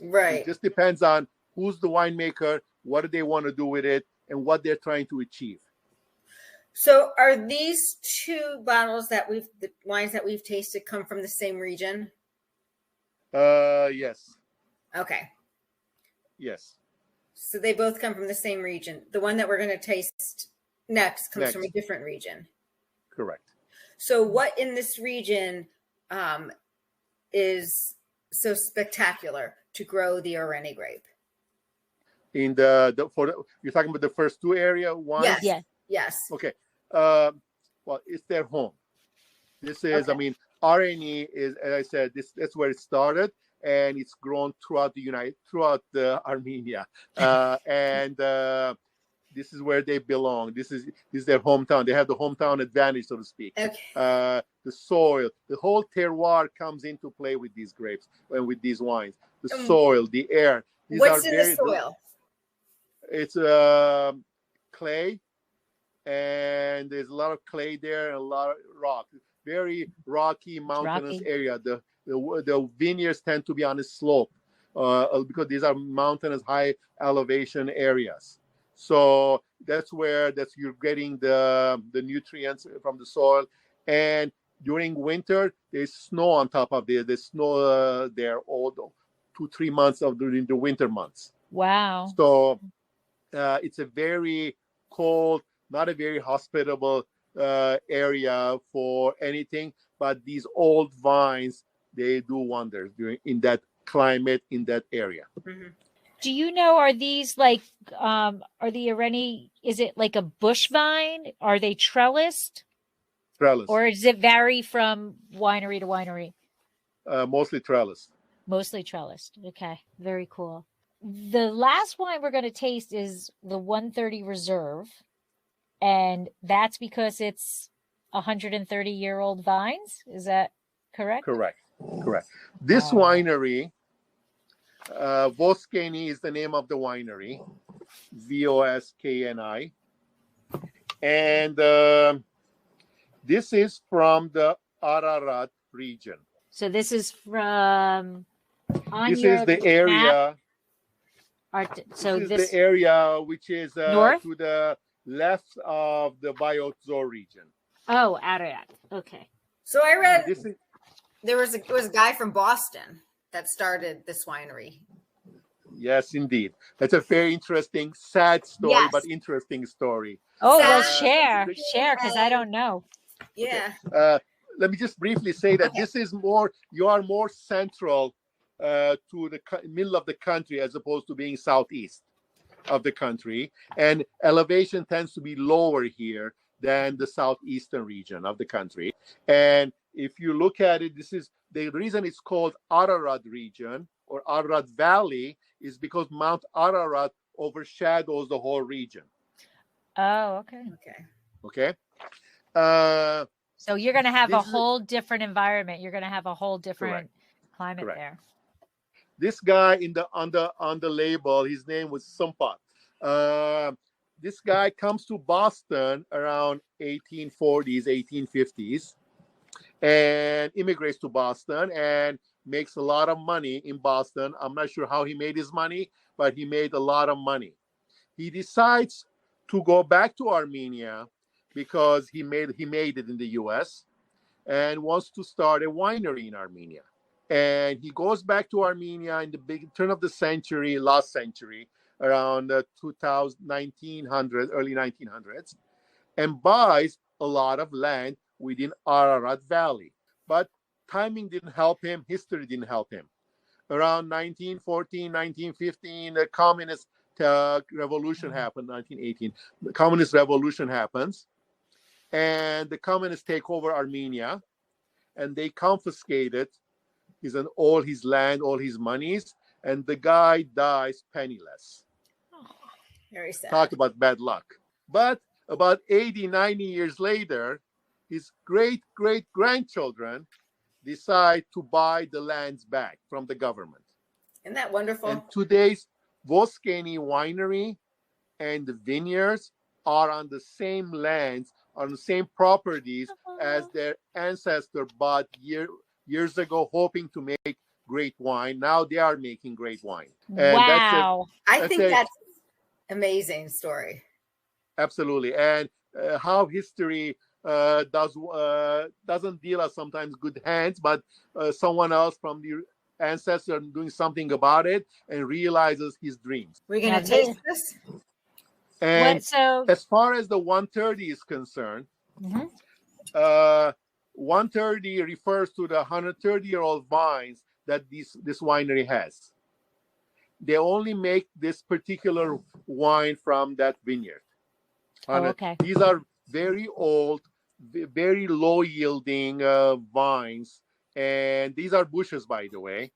Right. It just depends on who's the winemaker, what do they want to do with it, and what they're trying to achieve. So are these two bottles the wines that we've tasted come from the same region? Yes. Okay. Yes. So they both come from the same region. The one that we're going to taste next comes from a different region. Correct. So what in this region is so spectacular to grow the Areni grape? In you're talking about the first two area ones? Yes. Yeah. Yes. Okay. Well, it's their home. This is, Okay. I mean, Areni is, as I said, that's where it started, and it's grown throughout Armenia, and this is where they belong. This is their hometown. They have the hometown advantage, so to speak. Okay. The soil, the whole terroir comes into play with these grapes and with these wines. The soil, the air. What's in the soil? It's clay, and there's a lot of clay there and a lot of rock. Very rocky, mountainous area. The vineyards tend to be on a slope because these are mountainous, high elevation areas. So that's where you're getting the nutrients from the soil. And during winter, there's snow on top of the snow there all 2-3 months during the winter months. Wow. So it's a very cold, not a very hospitable area for anything. But these old vines, they do wonders in that climate, in that area. Mm-hmm. Do you know, are these like, are the Areni, is it like a bush vine? Are they trellised? Trellis. Or does it vary from winery to winery? Mostly trellis. Mostly trellised. Okay. Very cool. The last wine we're going to taste is the 130 Reserve. And that's because it's 130-year-old vines. Is that correct? Correct. This winery, Voskeni is the name of the winery, Voskni. And this is from the Ararat region. So this is from This is the area. So this is the area which is north? to the left of the Vyotzor region. Oh, Ararat. Okay. So I read there was a guy from Boston that started this winery. Yes, indeed. That's a very interesting, sad story, but interesting story. Oh, well, share, because I don't know. Yeah. Okay. Let me just briefly say that this is you are more central to the middle of the country as opposed to being southeast of the country. And elevation tends to be lower here than the southeastern region of the country. And if you look at it, this is the reason it's called Ararat region or Ararat Valley is because Mount Ararat overshadows the whole region. Oh, okay. Okay. So you're going to have a whole different environment. You're going to have a whole different climate there. This guy on the label, his name was Sumpat. This guy comes to Boston around 1840s, 1850s, and immigrates to Boston and makes a lot of money in Boston. I'm not sure how he made his money, but he made a lot of money. He decides to go back to Armenia because he made it in the U.S. and wants to start a winery in Armenia. And he goes back to Armenia in the turn of the century, last century, around 1900, early 1900s, and buys a lot of land within Ararat Valley. But timing didn't help him. History didn't help him. Around 1914, 1915, the communist revolution happened, 1918. The communist revolution happens, and the communists take over Armenia, and they confiscated all his land, all his monies, and the guy dies penniless. Very sad. Talk about bad luck. But about 80, 90 years later, his great-great-grandchildren decide to buy the lands back from the government. Isn't that wonderful? And today's Voskeni winery and the vineyards are on the same lands, on the same properties as their ancestor bought years ago, hoping to make great wine. Now they are making great wine. And wow. I think that's amazing story. Absolutely. And how history doesn't deal us sometimes good hands, but someone else from the ancestor doing something about it and realizes his dreams. We're going to taste this. And as far as the 130 is concerned, 130 refers to the 130-year-old vines that this winery has. They only make this particular wine from that vineyard. Okay. These are very old, very low-yielding vines, and these are bushes, by the way,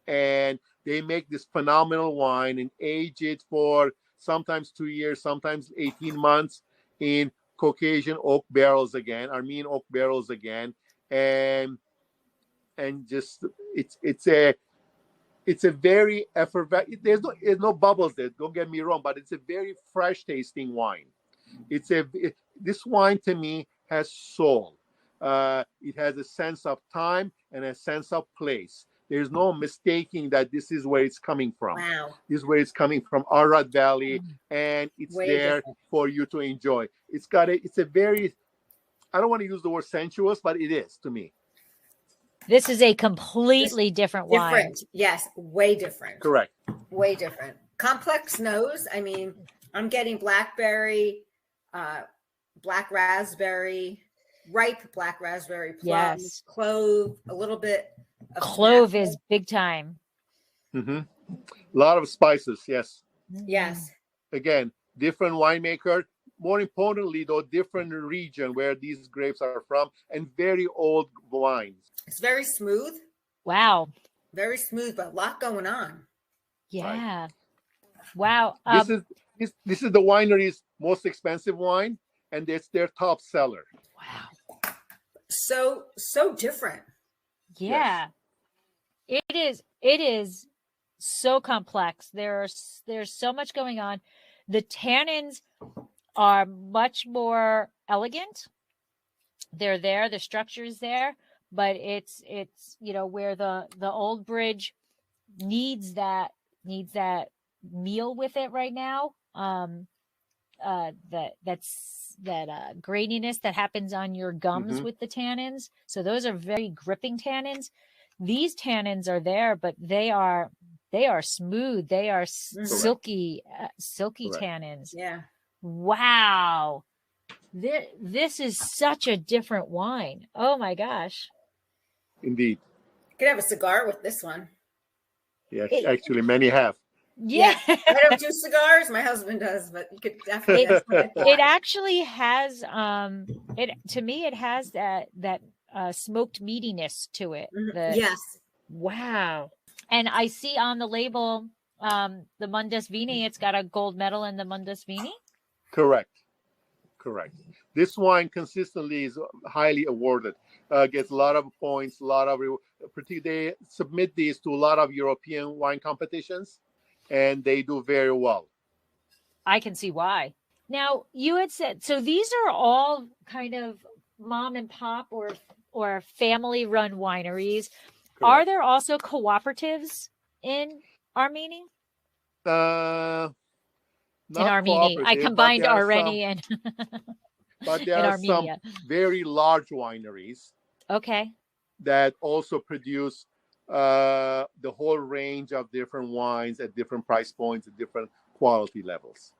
and they make this phenomenal wine and age it for sometimes 2 years, sometimes 18 months in Caucasian oak barrels again, Armenian oak barrels again, and just it's a very effervescent. There's no bubbles there. Don't get me wrong, but it's a very fresh tasting wine. This wine to me has soul. It has a sense of time and a sense of place. There's no mistaking that this is where it's coming from. Wow. This is where it's coming from, Arad Valley, and it's Way there different. for you to enjoy. It's a very, I don't want to use the word sensuous, but it is to me. This is a completely different wine. Different. Yes, way different. Correct. Way different. Complex nose. I mean, I'm getting blackberry, black raspberry, ripe black raspberry, plum, Yes. clove, a little bit of Clove apple. is big time. A lot of spices, yes. Yes. Again, different winemaker. More importantly, though, different region where these grapes are from, and very old wines. It's very smooth. Wow. Very smooth, but a lot going on. Yeah. Wow. This is the winery's most expensive wine, and it's their top seller. Wow. So different. Yeah. It is so complex. There's so much going on. The tannins are much more elegant. They're there, the structure is there, but it's where the old bridge needs that meal with it right now. That graininess that happens on your gums with the tannins. So those are very gripping tannins. These tannins are there, but they are smooth. They are silky tannins. Yeah. Wow. This is such a different wine. Oh my gosh. Indeed. You could have a cigar with this one. Yes, actually, many have. Yeah. I don't do cigars. My husband does, but you could definitely. It actually has to me it has that smoked meatiness to it. Yes. Wow. And I see on the label the Mundus Vini, it's got a gold medal in the Mundus Vini. Correct. This wine consistently is highly awarded. Gets a lot of points, they submit these to a lot of European wine competitions, and they do very well. I can see why. Now, you had said, so these are all kind of mom and pop or family run wineries. Correct. Are there also cooperatives in Armenia? Not in Armenia. I cooperative, combined Areni and but there are some very large wineries. Okay. That also produce the whole range of different wines at different price points, at different quality levels.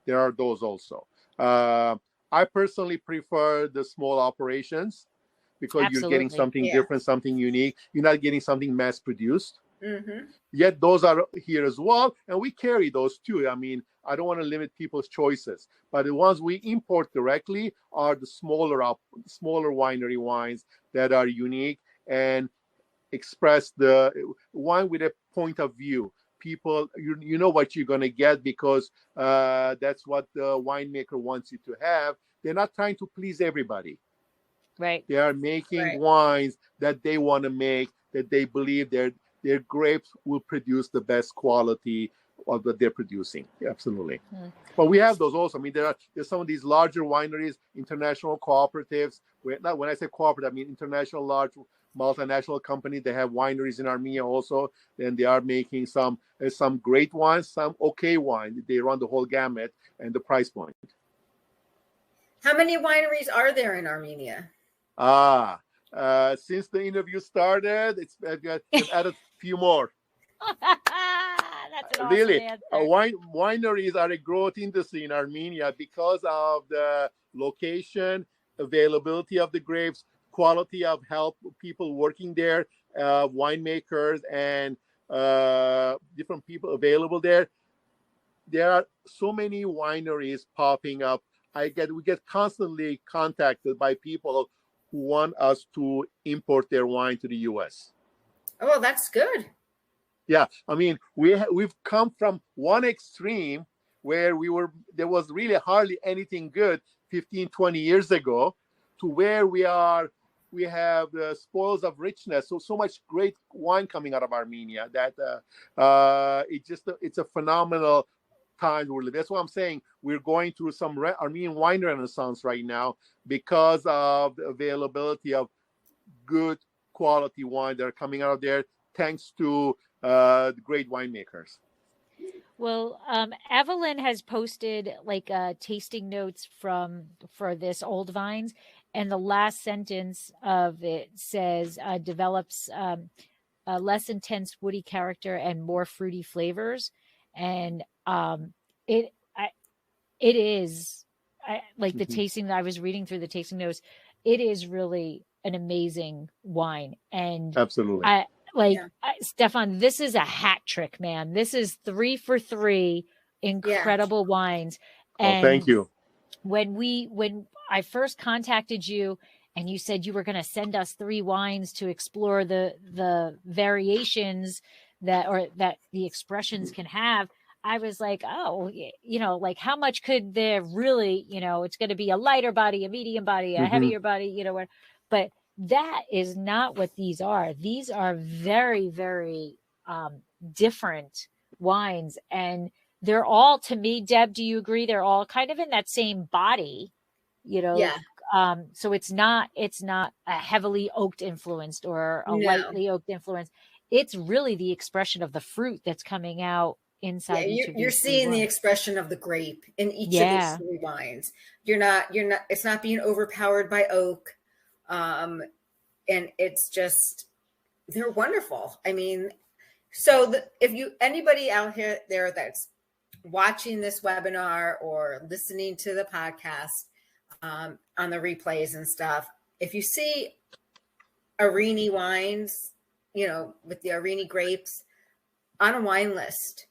There are those also. I personally prefer the small operations because you're getting something different, something unique. You're not getting something mass produced. Yet those are here as well, and we carry those too. I mean, I don't want to limit people's choices, but the ones we import directly are the smaller winery wines that are unique and express the wine with a point of view. People, you know what you're going to get because that's what the winemaker wants you to have. They're not trying to please everybody. Right. They are making wines that they want to make, that they believe their grapes will produce the best quality of what they're producing. Yeah, absolutely. But we have those also. I mean, there's some of these larger wineries, international cooperatives. When I say cooperative, I mean international large multinational companies. They have wineries in Armenia also. And they are making some great wines, some okay wine. They run the whole gamut and the price point. How many wineries are there in Armenia? Since the interview started, they've added a few more. That's an awesome Really, answer. wineries are a growth industry in Armenia because of the location, availability of the grapes, quality of help, people working there, winemakers, and different people available there. There are so many wineries popping up. We get constantly contacted by people who want us to import their wine to the U.S. Oh, well, that's good. Yeah, I mean, we've come from one extreme where there was really hardly anything good 15, 20 years ago, to where we have the spoils of richness. So much great wine coming out of Armenia that it's a phenomenal time. That's what I'm saying. We're going through some Armenian wine renaissance right now because of the availability of good quality wine that are coming out of there, thanks to the great winemakers. Well, Evelyn has posted like tasting notes for this Old Vines, and the last sentence of it says develops a less intense woody character and more fruity flavors, and it is like the tasting that I was reading through the tasting notes. It is really an amazing wine, and absolutely. Stepan, this is a hat trick, man. This is 3 for 3 incredible wines. And thank you. When I first contacted you and you said you were going to send us 3 wines to explore the variations that the expressions can have, I was like, oh, like how much could there really, it's going to be a lighter body, a medium body, a heavier body, but that is not what these are. These are very, very different wines. And they're all, to me, Deb, do you agree? They're all kind of in that same body, Yeah. So it's not a heavily oaked influenced or a lightly oaked influence. It's really the expression of the fruit that's coming out inside. You're seeing the expression of the grape in each of these 3 wines. You're not, it's not being overpowered by oak. And it's just, they're wonderful. I mean, so if anybody out there that's watching this webinar or listening to the podcast on the replays and stuff, if you see Areni wines, with the Areni grapes on a wine list,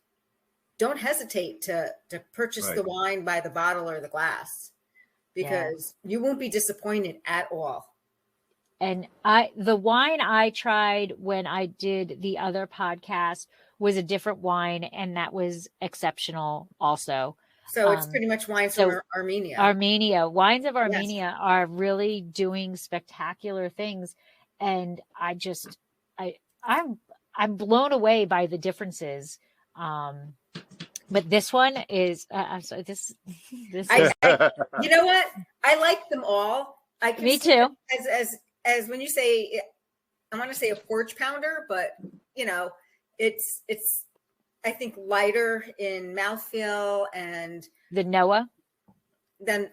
don't hesitate to purchase the wine by the bottle or the glass, because you won't be disappointed at all. And the wine I tried when I did the other podcast was a different wine, and that was exceptional also. So it's pretty much wines from Armenia. Armenia. Wines of Armenia are really doing spectacular things. And I'm blown away by the differences. But this one is, I'm sorry, this you know what? I like them all. Me too. As when you say, I want to say a porch pounder, but it's I think lighter in mouthfeel and the Noah than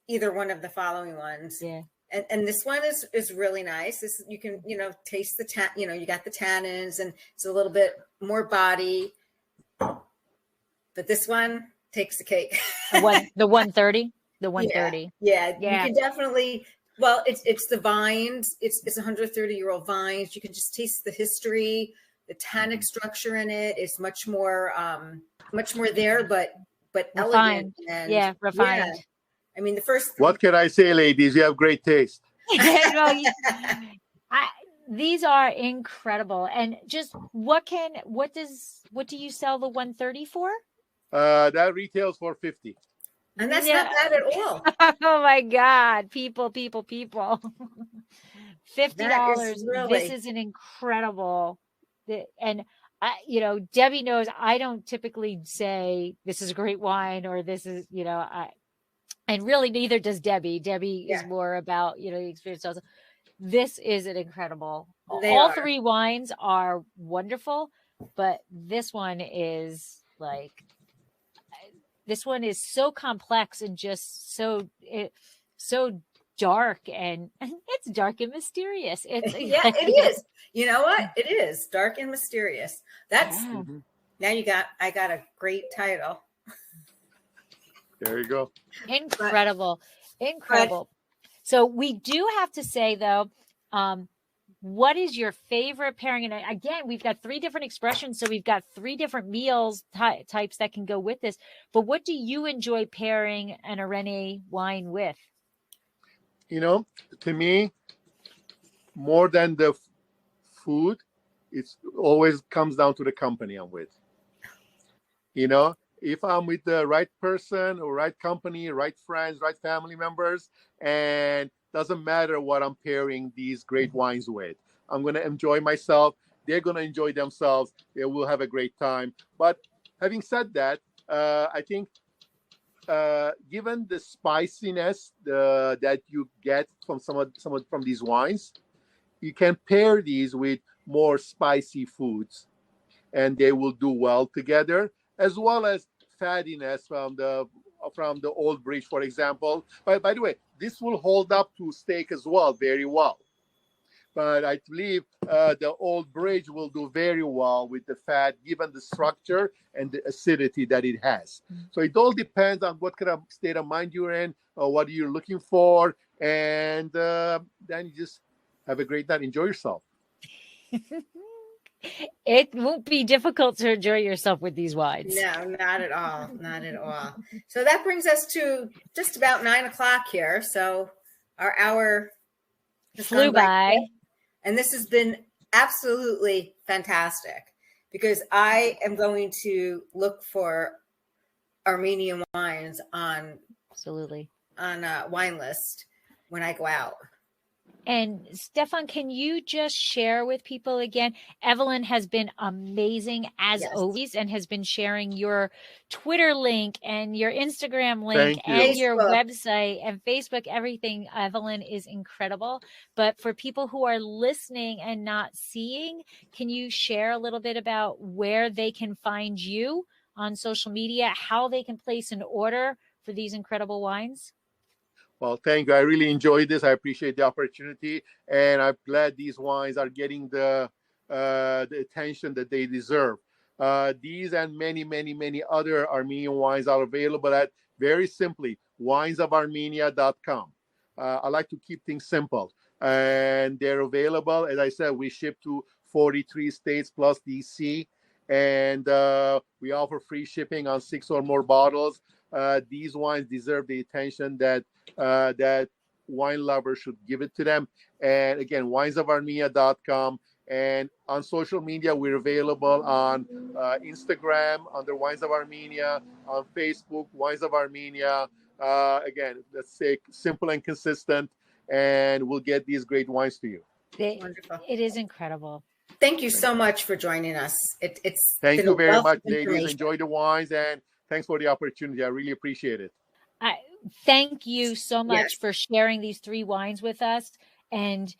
either one of the following ones. Yeah. And this one is really nice. This, you can, taste the you got the tannins, and it's a little bit more body, but this one takes the cake. The 130, the 130. Yeah. You can definitely, well, it's the vines. It's 130-year-old vines. You can just taste the history, the tannic structure in it. It's much more there, but refined. Elegant and refined. Yeah. I mean, the first. What can I say, ladies? You have great taste. These are incredible. And just what do you sell the 130 for? That retails for $50. And that's not bad at all. Oh my God. People. $50. Really... This is an incredible. And Debbie knows I don't typically say this is a great wine or this is, and really neither does Debbie. Debbie is more about, the experience also. This is an incredible. All 3 wines are wonderful, but this one is like, This one is so complex and just so dark, and it's dark and mysterious. It's Yeah, it is. You know what? It is dark and mysterious. That's now I got a great title. There you go. Incredible. So we do have to say though, what is your favorite pairing? And again, we've got 3 different expressions. So we've got 3 different meals types that can go with this. But what do you enjoy pairing an Areni wine with? You know, to me, more than the food, it's always comes down to the company I'm with. You know, if I'm with the right person or right company, right friends, right family members, and doesn't matter what I'm pairing these great wines with, I'm going to enjoy myself. They're going to enjoy themselves. They will have a great time. But having said that, I think given the spiciness that you get from some from these wines, you can pair these with more spicy foods, and they will do well together, as well as fattiness from the old bridge, for example. By the way, this will hold up to steak as well very well. But I believe the old bridge will do very well with the fat, given the structure and the acidity that it has. So it all depends on what kind of state of mind you're in, or what you're looking for, and then you just have a great night. Enjoy yourself. It won't be difficult to enjoy yourself with these wines. No, not at all. Not at all. So that brings us to just about 9 o'clock here. So our hour flew by. And this has been absolutely fantastic, because I am going to look for Armenian wines on a wine list when I go out. And Stepan, can you just share with people again? Evelyn has been amazing as always, and has been sharing your Twitter link and your Instagram link and your website and Facebook, everything. Evelyn is incredible. But for people who are listening and not seeing, can you share a little bit about where they can find you on social media, how they can place an order for these incredible wines? Well, thank you. I really enjoyed this. I appreciate the opportunity, and I'm glad these wines are getting the attention that they deserve. These and many, many, many other Armenian wines are available at, very simply, winesofarmenia.com. I like to keep things simple, and they're available. As I said, we ship to 43 states plus DC, and we offer free shipping on 6 or more bottles. These wines deserve the attention that wine lovers should give it to them. And again, winesofarmenia.com, and on social media, we're available on Instagram under Wines of Armenia, on Facebook, Wines of Armenia. Again, let's say simple and consistent, and we'll get these great wines to you. Wonderful. It is incredible. Thank you so much for joining us. Thank you very much, ladies. Enjoy the wines, and thanks for the opportunity. I really appreciate it. Thank you so much for sharing these 3 wines with us. And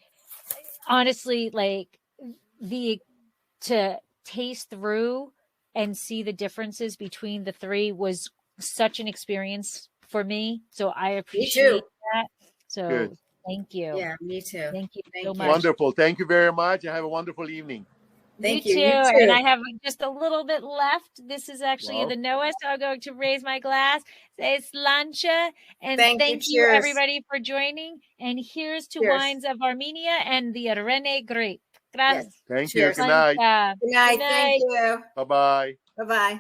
honestly, like to taste through and see the differences between the 3 was such an experience for me. So I appreciate that. So good. Thank you. Yeah, me too. Thank you so much. Wonderful. Thank you very much, and have a wonderful evening. Thank you. You too. And I have just a little bit left. This is actually the Noah, so I'm going to raise my glass, say slancha, and thank you everybody for joining. And here's to Wines of Armenia and the Areni grape. Gracias. Thank you. Good night. Good night. Thank you. Bye-bye. Bye-bye.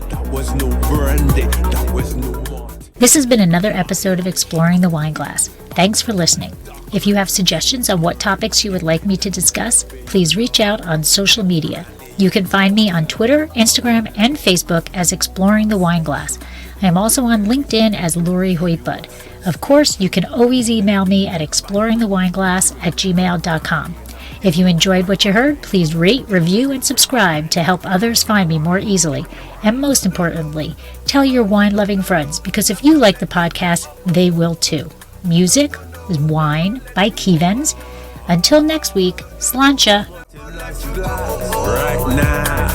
That was no brandy. That was no malt. This has been another episode of Exploring the Wine Glass. Thanks for listening. If you have suggestions on what topics you would like me to discuss, please reach out on social media. You can find me on Twitter, Instagram, and Facebook as Exploring the Wine Glass. I am also on LinkedIn as Lori Hoytbud. Of course, you can always email me at exploringthewineglass@gmail.com. If you enjoyed what you heard, please rate, review, and subscribe to help others find me more easily. And most importantly, tell your wine-loving friends, because if you like the podcast, they will too. Music is Wine by Kevens. Until next week, slancha. Right now.